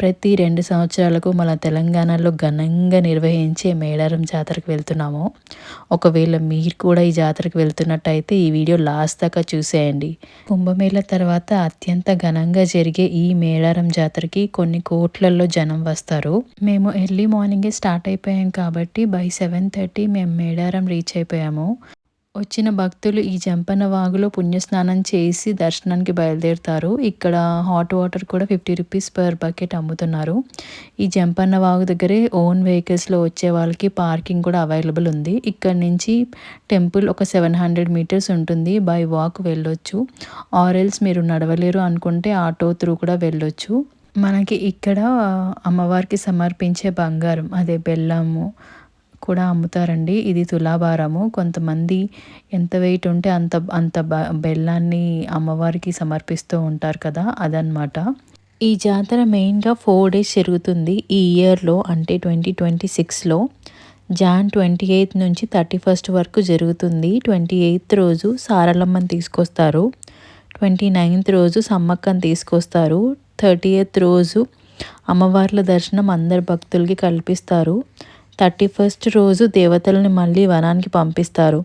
ప్రతి 2 సంవత్సరాలకు మన తెలంగాణలో ఘనంగా నిర్వహించే మేడారం జాతరకు వెళ్తున్నాము. ఒకవేళ మీరు కూడా ఈ జాతరకు వెళ్తున్నట్టయితే ఈ వీడియో లాస్ట్ దాకా చూసేయండి. కుంభమేళా తర్వాత అత్యంత ఘనంగా జరిగే ఈ మేడారం జాతరకి కొన్ని కోట్లల్లో జనం వస్తారు. మేము ఎర్లీ మార్నింగే స్టార్ట్ అయిపోయాం కాబట్టి బై 7:30 మేము మేడారం రీచ్ అయిపోయాము. వచ్చిన భక్తులు ఈ జంపన్న వాగులో పుణ్యస్నానం చేసి దర్శనానికి బయలుదేరుతారు. ఇక్కడ హాట్ వాటర్ కూడా 50 రూపీస్ పర్ బకెట్ అమ్ముతున్నారు. ఈ జంపన్న వాగు దగ్గరే ఓన్ వెహికల్స్లో వచ్చే వాళ్ళకి పార్కింగ్ కూడా అవైలబుల్ ఉంది. ఇక్కడ నుంచి టెంపుల్ ఒక 700 మీటర్స్ ఉంటుంది. బై వాక్ వెళ్ళొచ్చు. ఆర్ఎల్స్ మీరు నడవలేరు అనుకుంటే ఆటో త్రూ కూడా వెళ్ళొచ్చు. మనకి ఇక్కడ అమ్మవారికి సమర్పించే బంగారం అదే బెల్లము కూడా అమ్ముతారండి. ఇది తులాభారము. కొంతమంది ఎంత వెయిట్ ఉంటే అంత అంత బెల్లాన్ని అమ్మవారికి సమర్పిస్తూ ఉంటారు కదా, అదనమాట. ఈ జాతర మెయిన్గా 4 డేస్ జరుగుతుంది ఈ ఇయర్లో, అంటే 2026లో. జాన్ 28 నుంచి 31 వరకు జరుగుతుంది. 28 రోజు సారలమ్మని తీసుకొస్తారు. 29 రోజు సమ్మక్కని తీసుకొస్తారు. 30th రోజు అమ్మవార్ల దర్శనం అందరు భక్తులకి కల్పిస్తారు. 31st రోజు దేవతలను మళ్ళీ వనానికి పంపిస్తారు.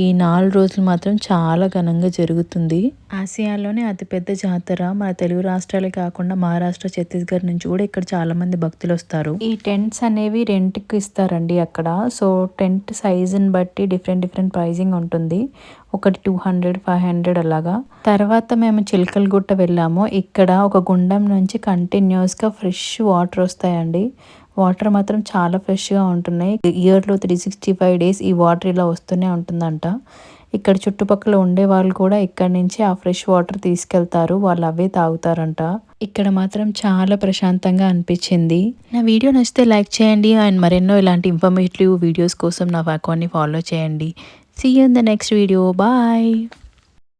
ఈ 4 రోజులు మాత్రం చాలా ఘనంగా జరుగుతుంది. ఆసియాలోనే అతిపెద్ద జాతర. మన తెలుగు రాష్ట్రాలే కాకుండా మహారాష్ట్ర, ఛత్తీస్గఢ్ నుంచి కూడా ఇక్కడ చాలామంది భక్తులు వస్తారు. ఈ టెంట్స్ అనేవి రెంట్కి ఇస్తారండి అక్కడ. సో టెంట్ సైజుని బట్టి డిఫరెంట్ ప్రైజింగ్ ఉంటుంది. ఒకటి 200, 500 అలాగా. తర్వాత మేము చిలకలగుట్ట వెళ్ళాము. ఇక్కడ ఒక గుండం నుంచి కంటిన్యూస్గా ఫ్రెష్ వాటర్ వస్తాయండి. వాటర్ మాత్రం చాలా ఫ్రెష్గా ఉంటున్నాయి. ఇయర్లో 365 డేస్ ఈ వాటర్ ఇలా వస్తూనే ఉంటుందంట. ఇక్కడ చుట్టుపక్కల ఉండే వాళ్ళు కూడా ఇక్కడ నుంచి ఆ ఫ్రెష్ వాటర్ తీసుకెళ్తారు. వాళ్ళు అవే తాగుతారంట. ఇక్కడ మాత్రం చాలా ప్రశాంతంగా అనిపించింది. నా వీడియో నచ్చితే లైక్ చేయండి. అండ్ మరెన్నో ఇలాంటి ఇన్ఫర్మేటివ్ వీడియోస్ కోసం నా అకౌంట్ని ఫాలో చేయండి. See you in the next video. Bye.